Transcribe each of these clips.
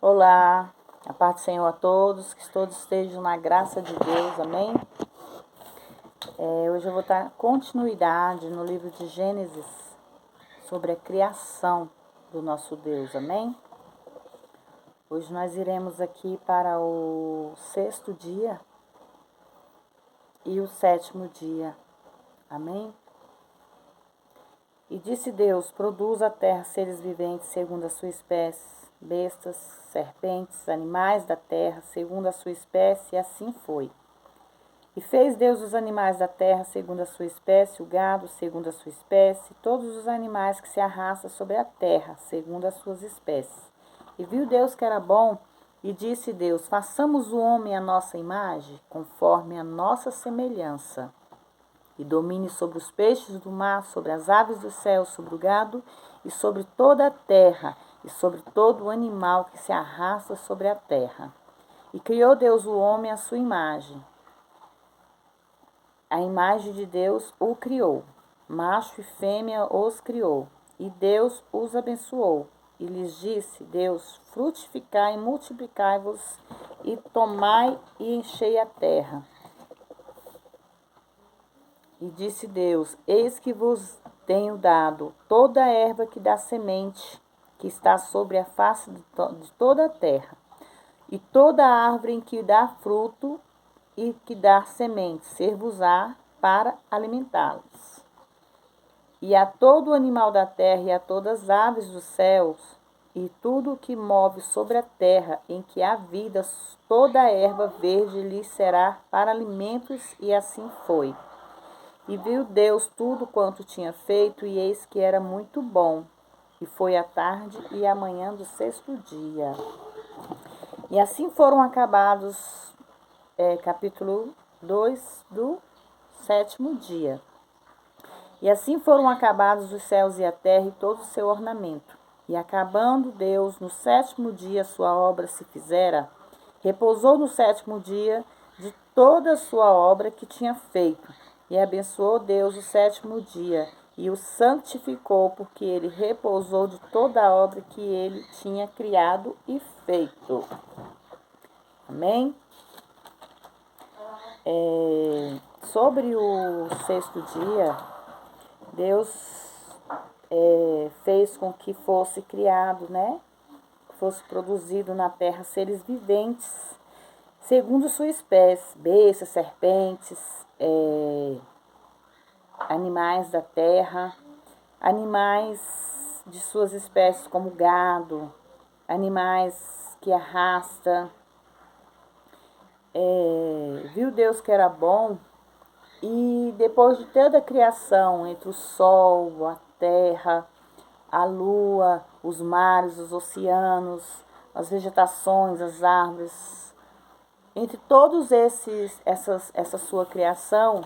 Olá, a paz do Senhor a todos, que todos estejam na graça de Deus, amém? Hoje eu vou dar continuidade no livro de Gênesis, sobre a criação do nosso Deus, amém? Hoje nós iremos aqui para o 6º dia e o 7º dia, amém? E disse Deus: produz a terra seres viventes segundo a sua espécie, bestas, serpentes, animais da terra segundo a sua espécie, e assim foi. E fez Deus os animais da terra segundo a sua espécie, o gado segundo a sua espécie, todos os animais que se arrastam sobre a terra segundo as suas espécies. E viu Deus que era bom, e disse Deus: façamos o homem à nossa imagem, conforme a nossa semelhança, e domine sobre os peixes do mar, sobre as aves do céu, sobre o gado e sobre toda a terra, e sobre todo o animal que se arrasta sobre a terra. E criou Deus o homem à sua imagem. A imagem de Deus o criou, macho e fêmea os criou. E Deus os abençoou, e lhes disse Deus: frutificai e multiplicai-vos, e tomai e enchei a terra. E disse Deus: eis que vos tenho dado toda a erva que dá semente, que está sobre a face de toda a terra, e toda a árvore em que dá fruto e que dá semente, ser-vos-á para alimentá-los. E a todo animal da terra, e a todas as aves dos céus, e tudo o que move sobre a terra, em que há vida, toda a erva verde lhe será para alimentos, e assim foi. E viu Deus tudo quanto tinha feito, e eis que era muito bom. E foi a tarde e a manhã do 6º dia. E assim foram acabados, capítulo 2 do 7º dia. E assim foram acabados os céus e a terra e todo o seu ornamento. E acabando Deus no 7º dia sua obra se fizera, repousou no 7º dia de toda a sua obra que tinha feito. E abençoou Deus o 7º dia e o santificou, porque ele repousou de toda a obra que ele tinha criado e feito. Amém? Sobre o 6º dia, Deus fez com que fosse criado, fosse produzido na terra seres viventes, segundo sua espécie, bestas, serpentes, animais da terra, animais de suas espécies como gado, animais que arrasta. Viu Deus que era bom, e depois de toda a criação, entre o sol, a terra, a lua, os mares, os oceanos, as vegetações, as árvores, entre todos essa sua criação,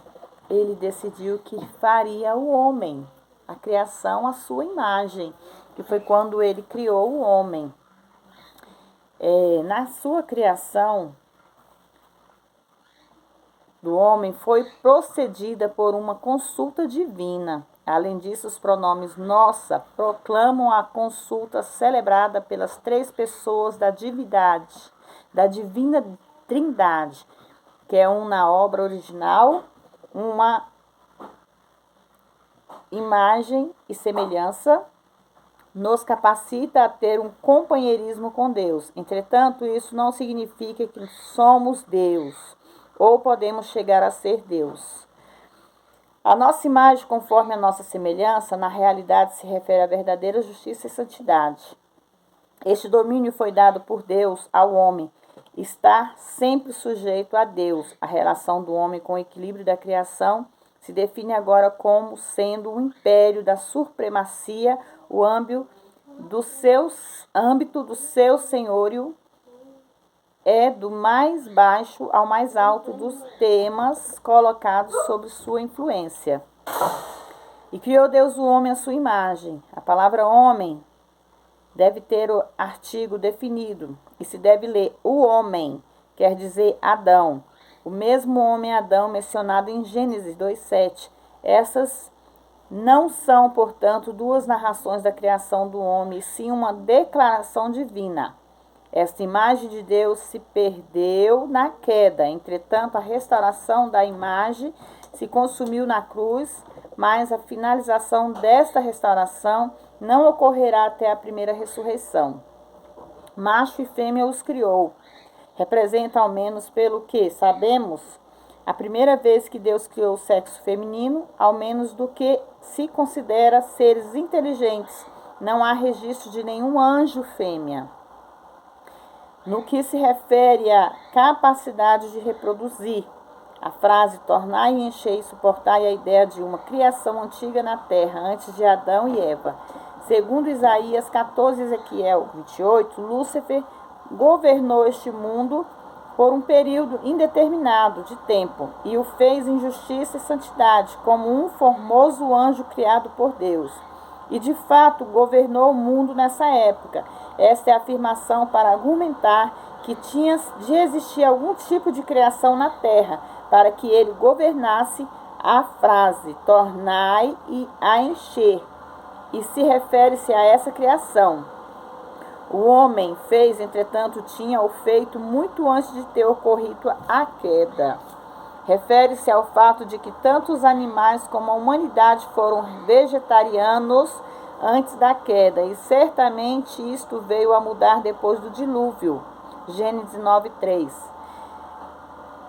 ele decidiu que faria o homem, a criação à sua imagem, que foi quando ele criou o homem. Na sua criação do homem foi procedida por uma consulta divina. Além disso, os pronomes nossa proclamam a consulta celebrada pelas 3 pessoas da divindade, da divina trindade, que é na obra original, uma imagem e semelhança, nos capacita a ter um companheirismo com Deus. Entretanto, isso não significa que somos Deus, ou podemos chegar a ser Deus. A nossa imagem, conforme a nossa semelhança, na realidade se refere à verdadeira justiça e santidade. Este domínio foi dado por Deus ao homem, estar sempre sujeito a Deus. A relação do homem com o equilíbrio da criação se define agora como sendo o império da supremacia, o âmbito do seu senhorio é do mais baixo ao mais alto dos temas colocados sob sua influência. E criou Deus o homem à sua imagem. A palavra homem deve ter o artigo definido, e se deve ler o homem, quer dizer Adão. O mesmo homem Adão mencionado em Gênesis 2:7. Essas não são, portanto, 2 narrações da criação do homem, e sim uma declaração divina. Esta imagem de Deus se perdeu na queda. Entretanto, a restauração da imagem se consumiu na cruz, mas a finalização desta restauração não ocorrerá até a primeira ressurreição. Macho e fêmea os criou. Representa, ao menos pelo que sabemos, a primeira vez que Deus criou o sexo feminino, ao menos do que se considera seres inteligentes. Não há registro de nenhum anjo fêmea. No que se refere à capacidade de reproduzir, a frase tornar e encher e suportar é a ideia de uma criação antiga na terra, antes de Adão e Eva. Segundo Isaías 14, Ezequiel 28, Lúcifer governou este mundo por um período indeterminado de tempo e o fez em justiça e santidade, como um formoso anjo criado por Deus. E de fato governou o mundo nessa época. Esta é a afirmação para argumentar que tinha de existir algum tipo de criação na terra, para que ele governasse. A frase tornai e a encher, e se refere-se a essa criação. O homem fez, entretanto, tinha o feito muito antes de ter ocorrido a queda. Refere-se ao fato de que tanto os animais como a humanidade foram vegetarianos antes da queda, e certamente isto veio a mudar depois do dilúvio. Gênesis 9:3.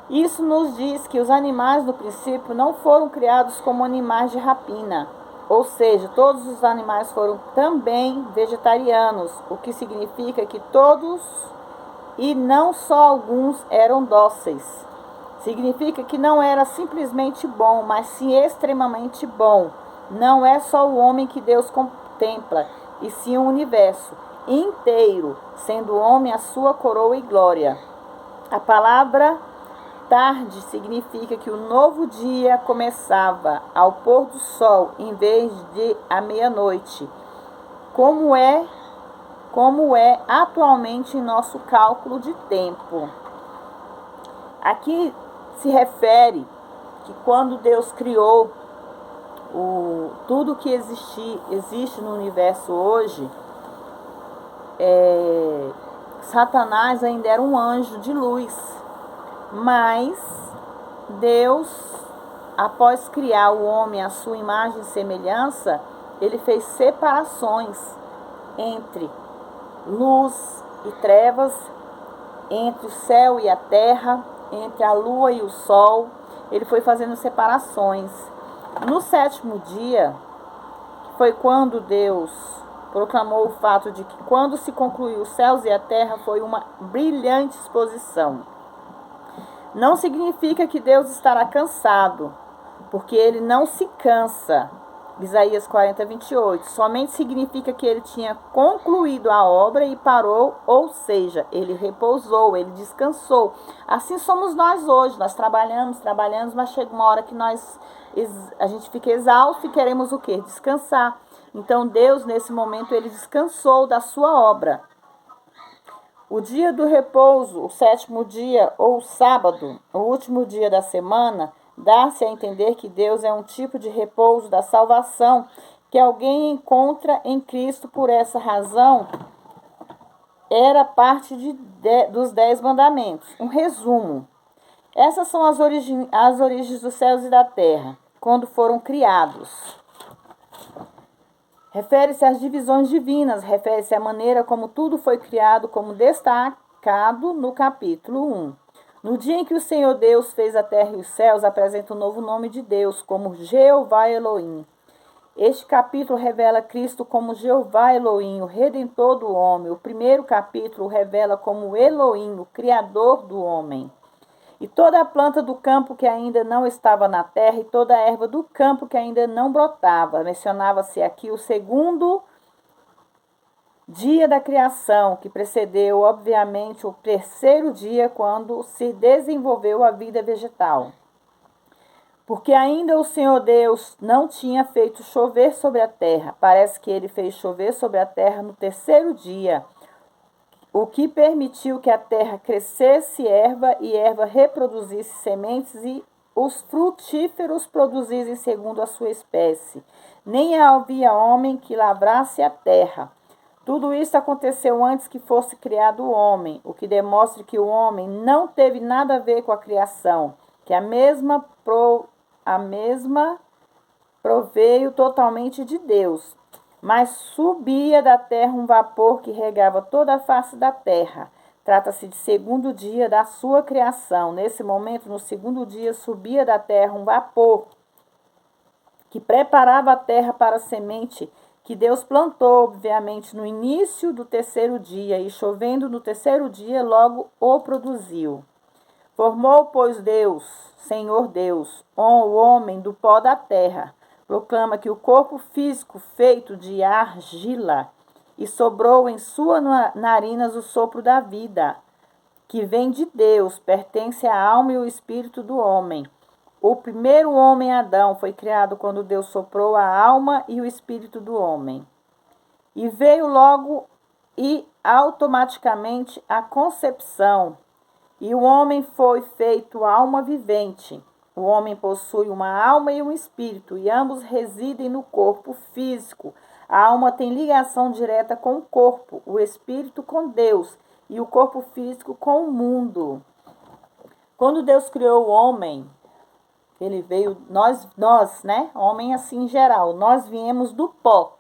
Isso nos diz que os animais, no princípio, não foram criados como animais de rapina, ou seja, todos os animais foram também vegetarianos, o que significa que todos, e não só alguns, eram dóceis. Significa que não era simplesmente bom, mas sim extremamente bom. Não é só o homem que Deus contempla, e sim o universo inteiro, sendo o homem a sua coroa e glória. A palavra tarde significa que o novo dia começava ao pôr do sol, em vez de à meia-noite, como é atualmente em nosso cálculo de tempo. Aqui se refere que quando Deus criou tudo que existe no universo hoje, Satanás ainda era um anjo de luz, mas Deus, após criar o homem à sua imagem e semelhança, ele fez separações entre luz e trevas, entre o céu e a terra, entre a lua e o sol. Ele foi fazendo separações. No sétimo dia, foi quando Deus proclamou o fato de que quando se concluiu os céus e a terra foi uma brilhante exposição. Não significa que Deus estará cansado, porque ele não se cansa. Isaías 40:28. Somente significa que ele tinha concluído a obra e parou, ou seja, ele repousou, ele descansou. Assim somos nós hoje. Nós trabalhamos, mas chega uma hora que a gente fica exausto e queremos o quê? Descansar. Então Deus, nesse momento, ele descansou da sua obra. O dia do repouso, o sétimo dia ou sábado, o último dia da semana, dá-se a entender que Deus é um tipo de repouso da salvação que alguém encontra em Cristo. Por essa razão, era parte dos 10 mandamentos. Um resumo. Essas são as origens dos céus e da terra, quando foram criados. Refere-se às divisões divinas, refere-se à maneira como tudo foi criado, como destacado no capítulo 1. No dia em que o Senhor Deus fez a terra e os céus, apresenta o novo nome de Deus, como Jeová Elohim. Este capítulo revela Cristo como Jeová Elohim, o Redentor do homem. O primeiro capítulo revela como Elohim, o Criador do homem. E toda a planta do campo que ainda não estava na terra, e toda a erva do campo que ainda não brotava. Mencionava-se aqui o segundo dia da criação, que precedeu, obviamente, o terceiro dia, quando se desenvolveu a vida vegetal. Porque ainda o Senhor Deus não tinha feito chover sobre a terra. Parece que ele fez chover sobre a terra no terceiro dia, o que permitiu que a terra crescesse erva e erva reproduzisse sementes e os frutíferos produzissem segundo a sua espécie. Nem havia homem que lavrasse a terra, Tudo isso aconteceu antes que fosse criado o homem, o que demonstra que o homem não teve nada a ver com a criação, que a mesma proveio totalmente de Deus. Mas subia da terra um vapor que regava toda a face da terra. Trata-se de segundo dia da sua criação. Nesse momento, no segundo dia, subia da terra um vapor que preparava a terra para a semente que Deus plantou, obviamente, no início do terceiro dia, e chovendo no terceiro dia, logo o produziu. Formou, pois, Deus, Senhor Deus, o homem do pó da terra. Proclama que o corpo físico feito de argila e sobrou em suas narinas o sopro da vida, que vem de Deus, pertence à alma e ao espírito do homem. O primeiro homem, Adão, foi criado quando Deus soprou a alma e o espírito do homem. E veio logo e automaticamente a concepção. E o homem foi feito alma vivente. O homem possui uma alma e um espírito, e ambos residem no corpo físico. A alma tem ligação direta com o corpo, o espírito com Deus e o corpo físico com o mundo. Quando Deus criou o homem, ele veio, nós, né? Homem assim em geral, nós viemos do pó.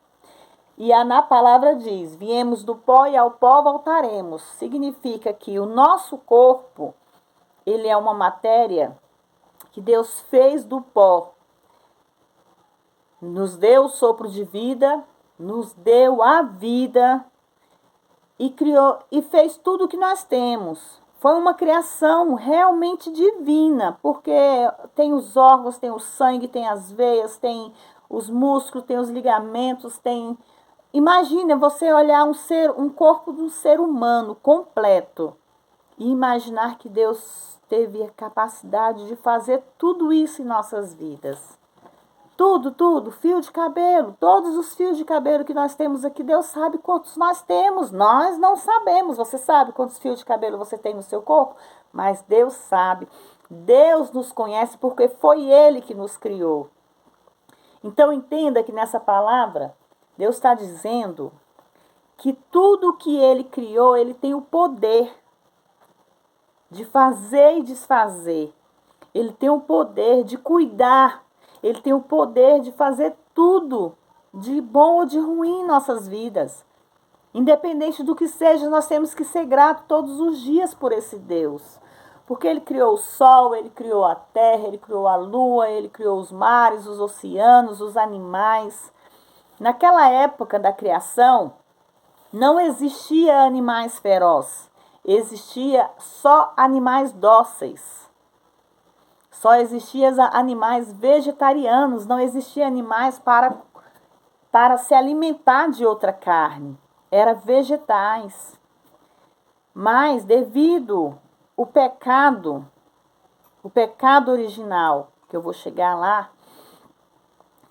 E na palavra diz, viemos do pó e ao pó voltaremos. Significa que o nosso corpo, ele é uma matéria que Deus fez do pó. Nos deu o sopro de vida, nos deu a vida e criou e fez tudo o que nós temos. Foi uma criação realmente divina, porque tem os órgãos, tem o sangue, tem as veias, tem os músculos, tem os ligamentos, tem... Imagina você olhar um corpo de um ser humano completo e imaginar que Deus teve a capacidade de fazer tudo isso em nossas vidas. Tudo, fio de cabelo, todos os fios de cabelo que nós temos aqui, Deus sabe quantos nós temos, nós não sabemos. Você sabe quantos fios de cabelo você tem no seu corpo? Mas Deus sabe, Deus nos conhece porque foi Ele que nos criou. Então entenda que nessa palavra, Deus está dizendo que tudo que Ele criou, Ele tem o poder de fazer e desfazer. Ele tem o poder de cuidar. Ele tem o poder de fazer tudo, de bom ou de ruim em nossas vidas. Independente do que seja, nós temos que ser gratos todos os dias por esse Deus. Porque Ele criou o sol, Ele criou a terra, Ele criou a lua, Ele criou os mares, os oceanos, os animais. Naquela época da criação, não existia animais ferozes. Existia só animais dóceis. Só existiam animais vegetarianos, não existiam animais para se alimentar de outra carne. Eram vegetais. Mas devido ao pecado original, que eu vou chegar lá,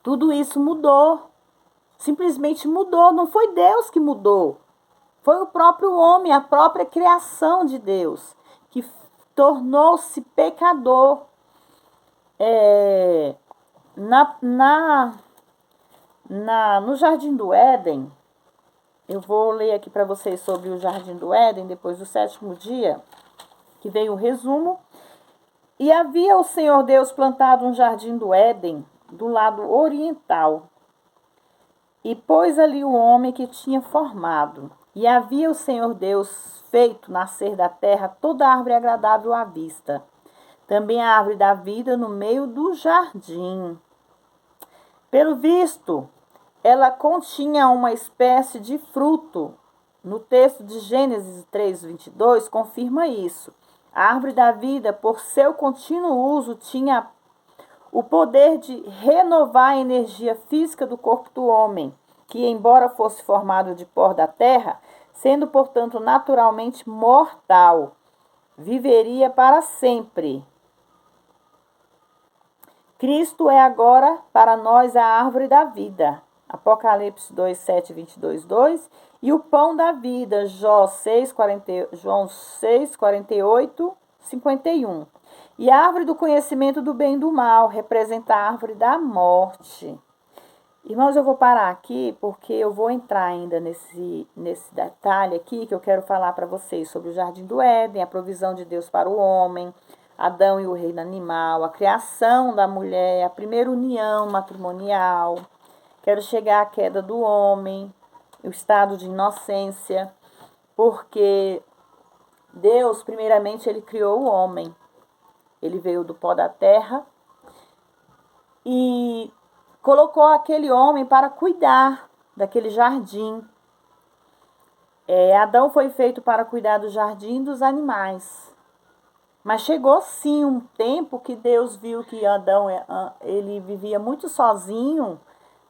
tudo isso mudou. Simplesmente mudou. Não foi Deus que mudou. Foi o próprio homem, a própria criação de Deus, que tornou-se pecador. No Jardim do Éden, eu vou ler aqui para vocês sobre o Jardim do Éden, depois do sétimo dia, que veio o resumo. E havia o Senhor Deus plantado um jardim do Éden, do lado oriental, e pôs ali o homem que tinha formado. E havia o Senhor Deus feito nascer da terra toda árvore agradável à vista, também a árvore da vida no meio do jardim. Pelo visto, ela continha uma espécie de fruto. No texto de Gênesis 3:22 confirma isso. A árvore da vida, por seu contínuo uso, tinha o poder de renovar a energia física do corpo do homem, que, embora fosse formado de pó da terra, sendo, portanto, naturalmente mortal, viveria para sempre. Cristo é agora para nós a árvore da vida. Apocalipse 2:7, 22:2. E o pão da vida, João 6:48, 51. E a árvore do conhecimento do bem e do mal representa a árvore da morte. Irmãos, eu vou parar aqui porque eu vou entrar ainda nesse detalhe aqui que eu quero falar para vocês sobre o Jardim do Éden, a provisão de Deus para o homem, Adão e o reino animal, a criação da mulher, a primeira união matrimonial. Quero chegar à queda do homem, o estado de inocência, porque Deus, primeiramente, ele criou o homem. Ele veio do pó da terra e colocou aquele homem para cuidar daquele jardim. Adão foi feito para cuidar do jardim dos animais. Mas chegou sim um tempo que Deus viu que Adão ele vivia muito sozinho,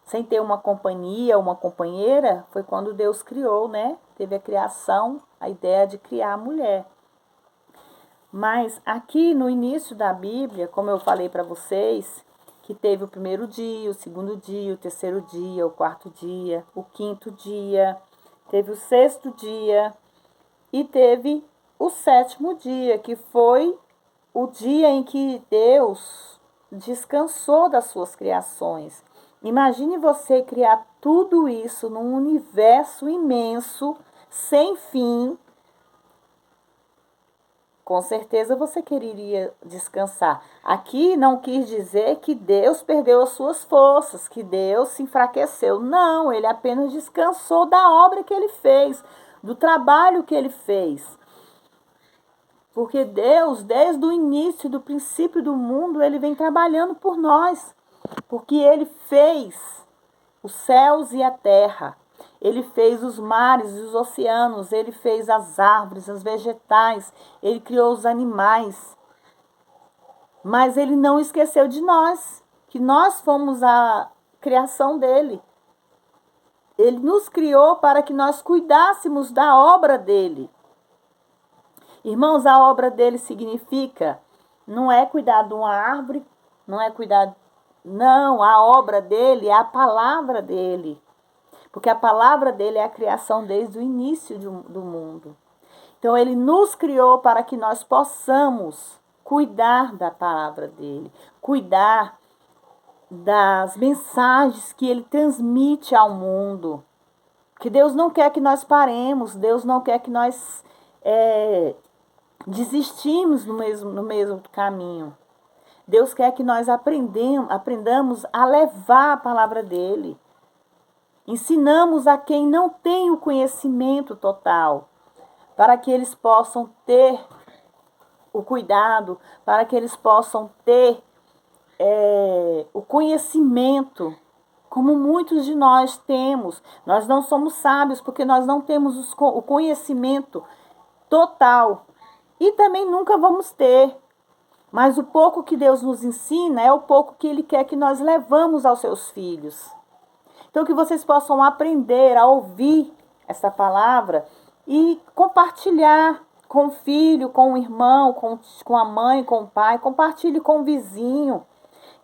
sem ter uma companhia, uma companheira. Foi quando Deus criou, né? Teve a criação, a ideia de criar a mulher. Mas aqui no início da Bíblia, como eu falei para vocês, que teve o primeiro dia, o segundo dia, o terceiro dia, o quarto dia, o quinto dia, teve o sexto dia e teve o sétimo dia, que foi o dia em que Deus descansou das suas criações. Imagine você criar tudo isso num universo imenso, sem fim. Com certeza você quereria descansar. Aqui não quis dizer que Deus perdeu as suas forças, que Deus se enfraqueceu. Não, ele apenas descansou da obra que ele fez, do trabalho que ele fez. Porque Deus, desde o início, do princípio do mundo, ele vem trabalhando por nós. Porque ele fez os céus e a terra. Ele fez os mares e os oceanos, ele fez as árvores, os vegetais, ele criou os animais. Mas ele não esqueceu de nós, que nós fomos a criação dele. Ele nos criou para que nós cuidássemos da obra dele. Irmãos, a obra dele significa, não é cuidar de uma árvore, não é cuidar... Não, a obra dele é a palavra dele. Porque a palavra dele é a criação desde o início do mundo. Então, ele nos criou para que nós possamos cuidar da palavra dele, cuidar das mensagens que ele transmite ao mundo. Que Deus não quer que nós paremos, Deus não quer que nós desistimos no mesmo caminho. Deus quer que nós aprendamos a levar a palavra dele. Ensinamos a quem não tem o conhecimento total, para que eles possam ter o cuidado, para que eles possam ter o conhecimento, como muitos de nós temos. Nós não somos sábios porque nós não temos o conhecimento total e também nunca vamos ter. Mas o pouco que Deus nos ensina é o pouco que Ele quer que nós levamos aos seus filhos. Então, que vocês possam aprender a ouvir essa palavra e compartilhar com o filho, com o irmão, com a mãe, com o pai. Compartilhe com o vizinho,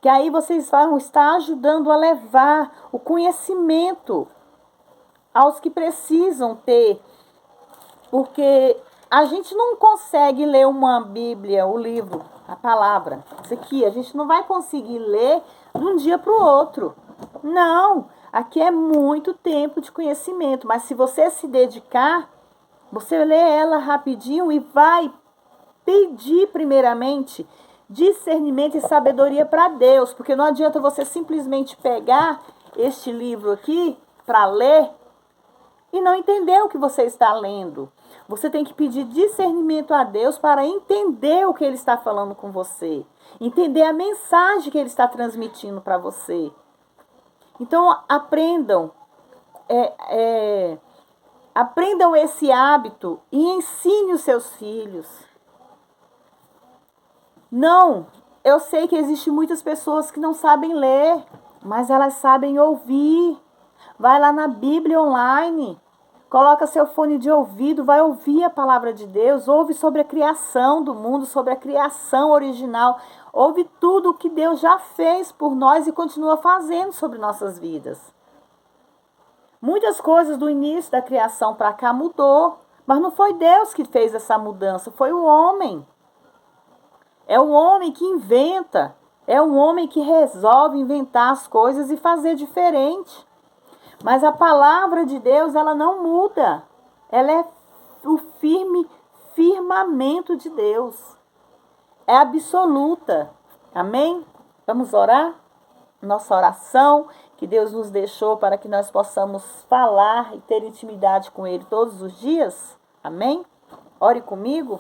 que aí vocês vão estar ajudando a levar o conhecimento aos que precisam ter. Porque a gente não consegue ler uma Bíblia, o livro, a palavra. Isso aqui, a gente não vai conseguir ler de um dia para o outro. Não, aqui é muito tempo de conhecimento, mas se você se dedicar, você lê ela rapidinho e vai pedir primeiramente discernimento e sabedoria para Deus, porque não adianta você simplesmente pegar este livro aqui para ler e não entender o que você está lendo. Você tem que pedir discernimento a Deus para entender o que Ele está falando com você, entender a mensagem que Ele está transmitindo para você. Então, aprendam esse hábito e ensine os seus filhos. Não, eu sei que existem muitas pessoas que não sabem ler, mas elas sabem ouvir. Vai lá na Bíblia online, coloca seu fone de ouvido, vai ouvir a palavra de Deus, ouve sobre a criação do mundo, sobre a criação original, ouve tudo o que Deus já fez por nós e continua fazendo sobre nossas vidas. Muitas coisas do início da criação para cá mudou, mas não foi Deus que fez essa mudança, foi o homem. É o homem que inventa É um homem que resolve inventar as coisas e fazer diferente. Mas a palavra de Deus, ela não muda. Ela é o firmamento de Deus. É absoluta. Amém? Vamos orar? Nossa oração que Deus nos deixou para que nós possamos falar e ter intimidade com Ele todos os dias. Amém? Ore comigo.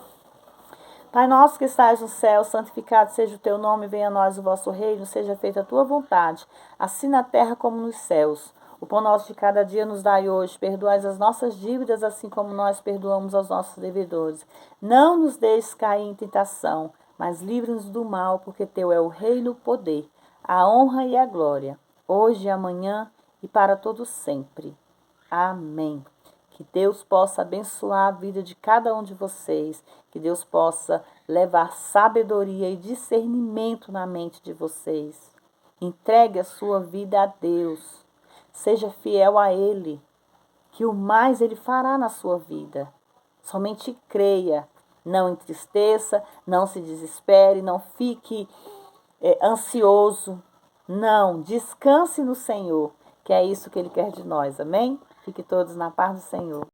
Pai nosso que estás no céu, santificado seja o teu nome, venha a nós o vosso reino, seja feita a tua vontade, assim na terra como nos céus. O pão nosso de cada dia nos dai hoje, perdoai as nossas dívidas, assim como nós perdoamos aos nossos devedores. Não nos deixes cair em tentação, mas livre-nos do mal, porque teu é o reino, o poder, a honra e a glória, hoje e amanhã e para todo sempre. Amém. Que Deus possa abençoar a vida de cada um de vocês. Que Deus possa levar sabedoria e discernimento na mente de vocês. Entregue a sua vida a Deus. Seja fiel a Ele, que o mais Ele fará na sua vida. Somente creia. Não entristeça, não se desespere, não fique ansioso. Não, descanse no Senhor, que é isso que Ele quer de nós. Amém? Fique todos na paz do Senhor.